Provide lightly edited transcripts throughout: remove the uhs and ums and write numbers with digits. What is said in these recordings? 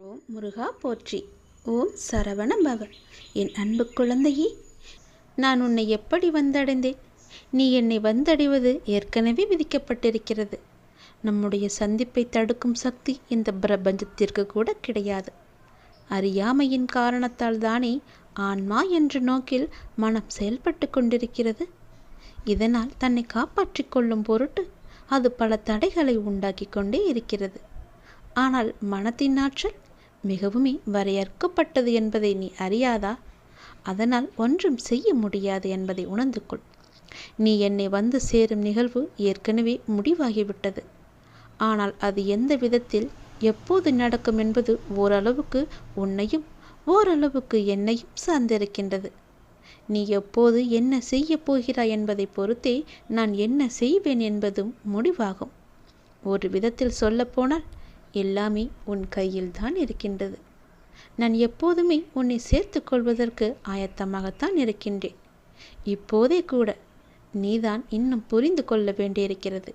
ஓம் முருகா போற்றி. ஓம் சரவண பவ. என் அன்பு குழந்தையே, நான் உன்னை எப்படி வந்தடைந்தேன்? நீ என்னை வந்தடைவது ஏற்கனவே விதிக்கப்பட்டிருக்கிறது. நம்முடைய சந்திப்பை தடுக்கும் சக்தி இந்த பிரபஞ்சத்திற்கு கூட கிடையாது. அறியாமையின் காரணத்தால் தானே ஆன்மா என்ற நோக்கில் மனம் செயல்பட்டு கொண்டிருக்கிறது. இதனால் தன்னை காப்பாற்றிக் கொள்ளும் பொருட்டு அது பல தடைகளை உண்டாக்கி கொண்டே இருக்கிறது. ஆனால் மனத்தின் ஆற்றல் மிகவுமே வரையறுக்கப்பட்டது என்பதை நீ அறியாதா? அதனால் ஒன்றும் செய்ய முடியாது என்பதை உணர்ந்து கொள். நீ என்னை வந்து சேரும் நிகழ்வு ஏற்கனவே முடிவாகிவிட்டது. ஆனால் அது எந்த விதத்தில் எப்போது நடக்கும் என்பது ஓரளவுக்கு உன்னையும் ஓரளவுக்கு என்னையும் சார்ந்திருக்கின்றது. நீ எப்போது என்ன செய்ய போகிறாய் என்பதை பொறுத்தே நான் என்ன செய்வேன் என்பதும் முடிவாகும். ஒரு விதத்தில் சொல்லப்போனால் எல்லாமே உன் கையில்தான் இருக்கின்றது. நான் எப்போதுமே உன்னை சேர்த்து கொள்வதற்கு ஆயத்தமாகத்தான் இருக்கின்றேன். இப்போதே கூட நீதான் இன்னும் புரிந்து கொள்ள வேண்டியிருக்கிறது.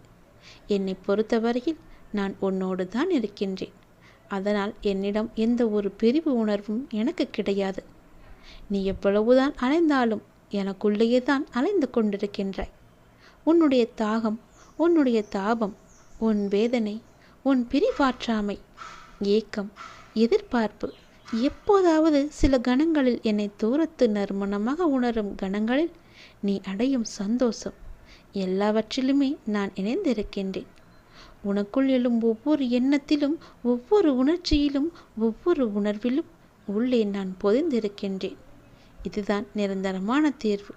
என்னை பொறுத்தவரையில் நான் உன்னோடு தான் இருக்கின்றேன். அதனால் என்னிடம் எந்த ஒரு பிரிவு உணர்வும் எனக்கு கிடையாது. நீ எவ்வளவுதான் அலைந்தாலும் எனக்குள்ளேயே தான் அலைந்து கொண்டிருக்கின்றாய். உன்னுடைய தாகம், உன்னுடைய தாபம், உன் வேதனை, உன் பிரிவாற்றாமை, ஏக்கம், எதிர்பார்ப்பு, எப்போதாவது சில கணங்களில் என்னை தூரத்து நறுமணமாக உணரும் கணங்களில் நீ அடையும் சந்தோஷம், எல்லாவற்றிலுமே நான் இணைந்திருக்கின்றேன். உனக்குள் எழும் ஒவ்வொரு எண்ணத்திலும், ஒவ்வொரு உணர்ச்சியிலும், ஒவ்வொரு உணர்விலும் உள்ளே நான் பொதிந்திருக்கின்றேன். இதுதான் நிரந்தரமான தீர்வு.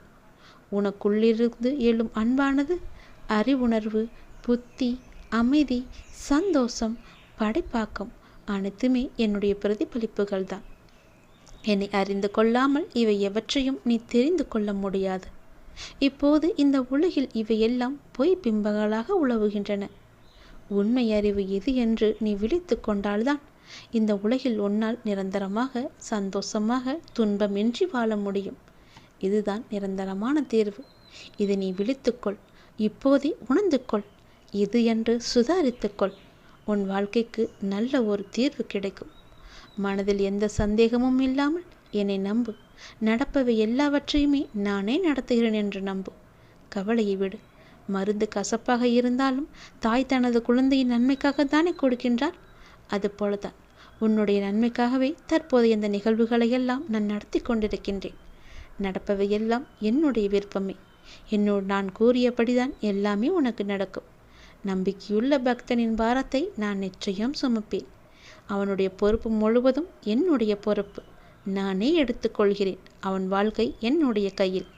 உனக்குள்ளிருந்து எழும் அன்பானது அறிவுணர்வு, புத்தி, அமைதி, சந்தோஷம், படைப்பாக்கம் அனைத்துமே என்னுடைய பிரதிபலிப்புகள் தான். என்னை அறிந்து கொள்ளாமல் இவை எவற்றையும் நீ தெரிந்து கொள்ள முடியாது. இப்போது இந்த உலகில் இவையெல்லாம் பொய் பிம்பங்களாக உலவுகின்றன. உண்மை அறிவு எது என்று நீ விழித்து கொண்டால்தான் இந்த உலகில் உன்னால் நிரந்தரமாக சந்தோஷமாக துன்பமின்றி வாழ முடியும். இதுதான் நிரந்தரமான தீர்வு. இதை நீ விழித்துக்கொள். இப்போதே உணர்ந்து கொள். இது என்று சுதாரித்துக்கொள். உன் வாழ்க்கைக்கு நல்ல ஒரு தீர்வு கிடைக்கும். மனதில் எந்த சந்தேகமும் இல்லாமல் என்னை நம்பு. நடப்பவை எல்லாவற்றையுமே நானே நடத்துகிறேன் என்று நம்பு. கவலையை விடு. மருந்து கசப்பாக இருந்தாலும் தாய் தனது குழந்தையின் நன்மைக்காகத்தானே கொடுக்கின்றார். அதுபோலதான் உன்னுடைய நன்மைக்காகவே தற்போதைய இந்த நிகழ்வுகளையெல்லாம் நான் நடத்தி கொண்டிருக்கின்றேன். நடப்பவை எல்லாம் என்னுடைய விருப்பமே. என்னோடு நான் கூறியபடிதான் எல்லாமே உனக்கு நடக்கும். நம்பிக்கையுள்ள பக்தனின் பாரத்தை நான் நிச்சயம் சுமப்பேன். அவனுடைய பொறுப்பு முழுவதும் என்னுடைய பொறுப்பு. நானே எடுத்துக்கொள்கிறேன். அவன் வாழ்க்கை என்னுடைய கையில்.